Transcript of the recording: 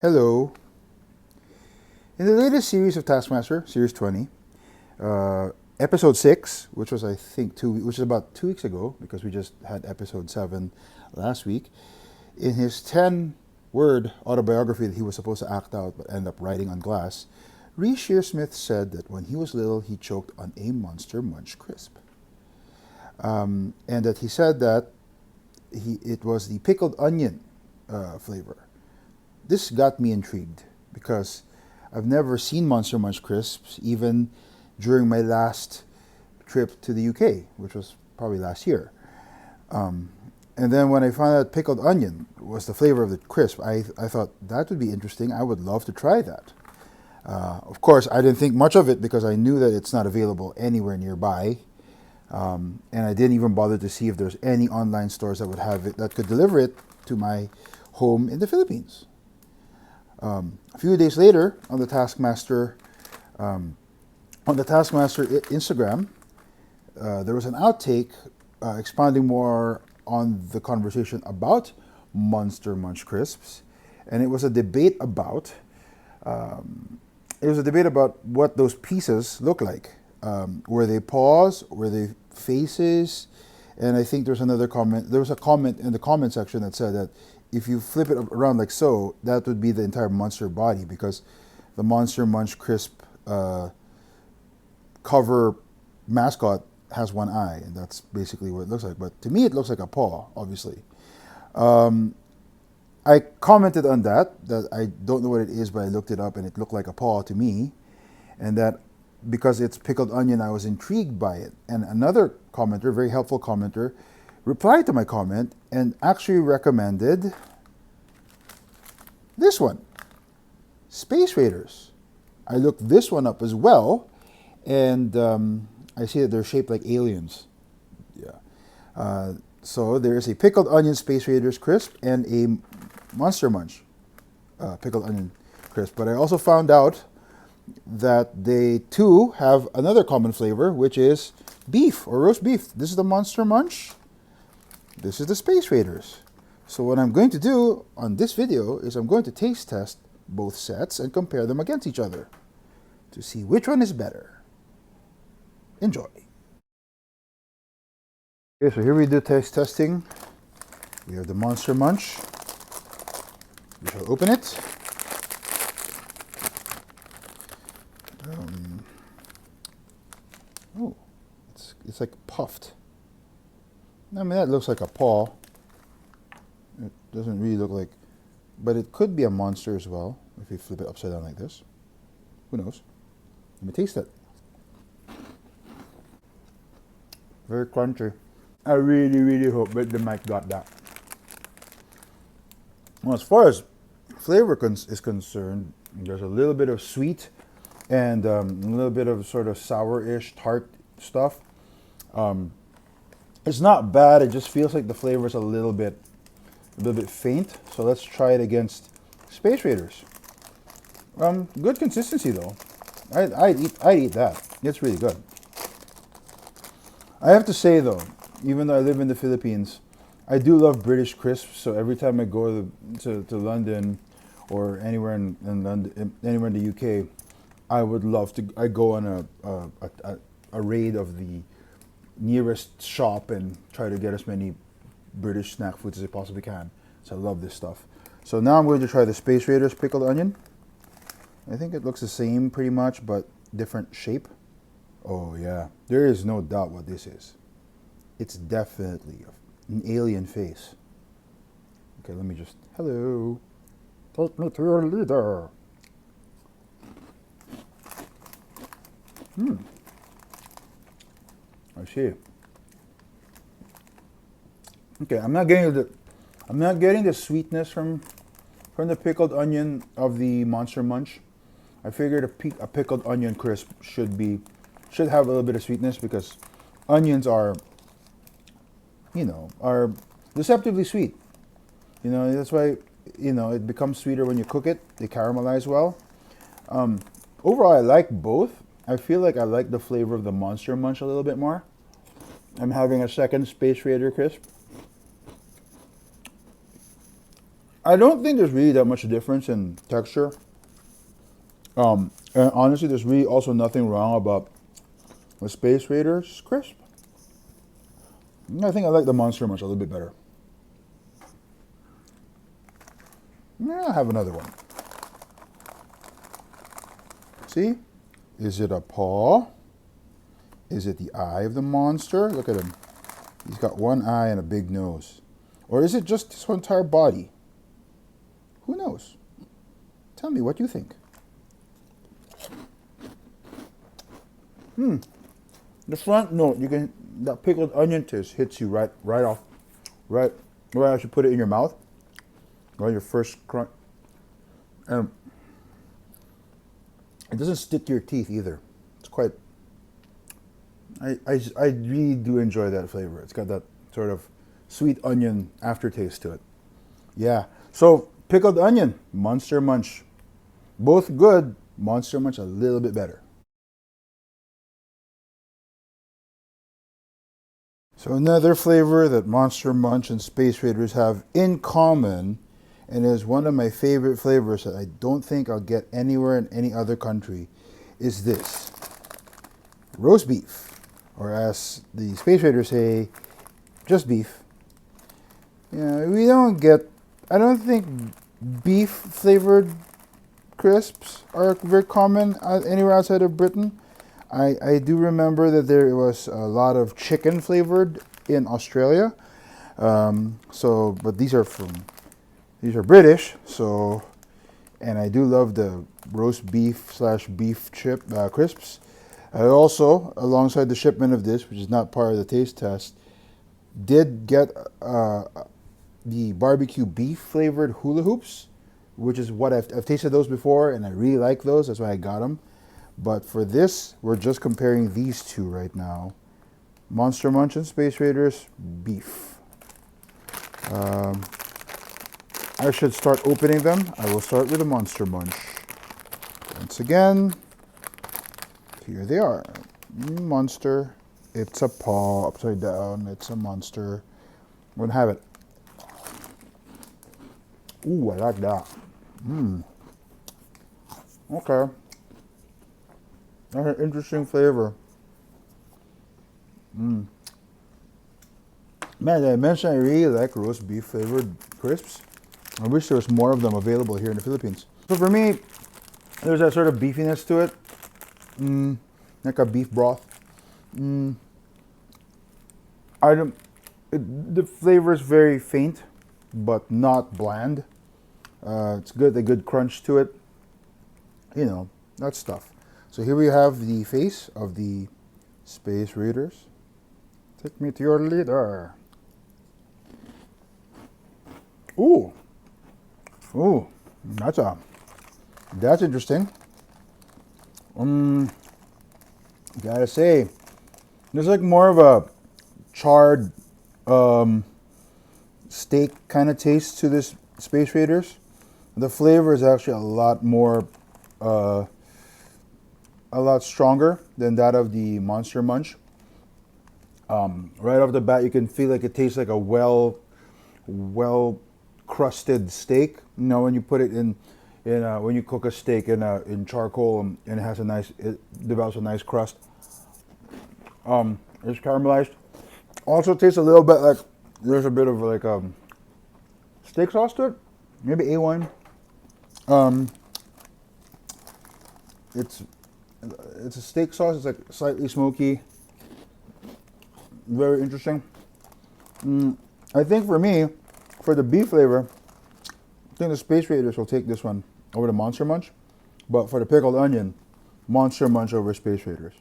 Hello. In the latest series of Taskmaster, Series 20, Episode 6, which was which is about 2 weeks ago, because we just had Episode 7 last week, in his 10-word autobiography that he was supposed to act out but ended up writing on glass, Reese Shearsmith said that when he was little, he choked on a Monster Munch crisp. And that he said that it was the pickled onion flavor. This got me intrigued because I've never seen Monster Munch crisps even during my last trip to the UK, which was probably last year. And then when I found out pickled onion was the flavor of the crisp, I thought that would be interesting. I would love to try that. Of course, I didn't think much of it because I knew that it's not available anywhere nearby. And I didn't even bother to see if there's any online stores that would have it, that could deliver it to my home in the Philippines. A few days later, on the Taskmaster Instagram, there was an outtake expounding more on the conversation about Monster Munch crisps, and it was a debate about what those pieces look like. Were they paws? Were they faces? And I think there was a comment in the comment section that said that if you flip it around like so, that would be the entire monster body, because the Monster Munch crisp cover mascot has one eye, and that's basically what it looks like. But to me, it looks like a paw, obviously. I commented on that I don't know what it is, but I looked it up and it looked like a paw to me, and that because it's pickled onion, I was intrigued by it. And another commenter, very helpful commenter, replied to my comment and actually recommended this one, Space Raiders. I looked this one up as well, and I see that they're shaped like aliens. Yeah. So there is a pickled onion Space Raiders crisp and a Monster Munch pickled onion crisp. But I also found out that they too have another common flavor, which is beef or roast beef. This is the Monster Munch. This is the Space Raiders. So what I'm going to do on this video is I'm going to taste test both sets and compare them against each other to see which one is better. Enjoy. Okay, so here we do taste testing. We have the Monster Munch. We shall open it. Oh, it's like puffed. I mean, that looks like a paw. It doesn't really look like, but it could be a monster as well if you flip it upside down like this. Who knows? Let me taste it. Very crunchy. I really, really hope that the mic got that. Well, as far as flavor is concerned, there's a little bit of sweet and a little bit of sort of sour-ish tart stuff. It's not bad. It just feels like the flavor is a little bit faint. So let's try it against Space Raiders. Good consistency though. I'd eat that. It's really good. I have to say though, even though I live in the Philippines, I do love British crisps. So every time I go to London or anywhere in London, anywhere in the UK, I would love to. I go on a raid of the nearest shop and try to get as many British snack foods as I possibly can. So I love this stuff. So now I'm going to try the Space Raiders pickled onion. I think it looks the same pretty much, but different shape. Oh yeah, there is no doubt what this is. It's definitely an alien face. Okay, let me just, hello. Take me to your leader. I see. Okay, I'm not getting the sweetness from the pickled onion of the Monster Munch. I figured a pickled onion crisp should have a little bit of sweetness because onions are deceptively sweet. That's why it becomes sweeter when you cook it. They caramelize well. Overall, I like both. I feel like I like the flavor of the Monster Munch a little bit more. I'm having a second Space Raider crisp. I don't think there's really that much difference in texture. And honestly, there's really also nothing wrong about the Space Raiders crisp. I think I like the Monster Munch a little bit better. Yeah, I'll have another one. See? Is it a paw? Is it the eye of the monster? Look at him. He's got one eye and a big nose. Or is it just his entire body? Who knows? Tell me what you think. The front note, that pickled onion taste hits you right off, right as you put it in your mouth, or your first crunch. And it doesn't stick to your teeth either. It's quite. I really do enjoy that flavor. It's got that sort of sweet onion aftertaste to it. Yeah. So pickled onion, Monster Munch, both good. Monster Munch a little bit better. So another flavor that Monster Munch and Space Raiders have in common, and is one of my favorite flavors that I don't think I'll get anywhere in any other country, is this. Roast beef, or as the Space Raiders say, just beef. Yeah, we don't get, I don't think beef flavored crisps are very common anywhere outside of Britain. I do remember that there was a lot of chicken flavored in Australia. But these are British. So, and I do love the roast beef / beef chip crisps. I also, alongside the shipment of this, which is not part of the taste test, did get the barbecue beef flavored hula hoops, which is what I've tasted those before, and I really like those. That's why I got them. But for this, we're just comparing these two right now. Monster Munch and Space Raiders, beef. I should start opening them. I will start with the Monster Munch. Once again, here they are. Monster. It's a paw upside down. It's a monster. I'm gonna have it. Ooh, I like that. Okay. That's an interesting flavor. Man, as I mentioned, I really like roast beef flavored crisps. I wish there was more of them available here in the Philippines. So for me, there's that sort of beefiness to it. Like a beef broth. The flavor is very faint, but not bland. It's good, a good crunch to it. You know, that stuff. So here we have the face of the Space Raiders. Take me to your leader. Ooh, that's interesting. Gotta say, there's like more of a charred steak kind of taste to this Space Raiders. The flavor is actually a lot more, a lot stronger than that of the Monster Munch. Right off the bat, you can feel like it tastes like a well crusted steak. You know, when you put it in when you cook a steak in charcoal and it develops a nice crust. It's caramelized. Also tastes a little bit like there's a bit of like steak sauce to it, maybe A1. It's a steak sauce. It's like slightly smoky. Very interesting. I think for me, for the beef flavor, I think the Space Raiders will take this one over the Monster Munch. But for the pickled onion, Monster Munch over Space Raiders.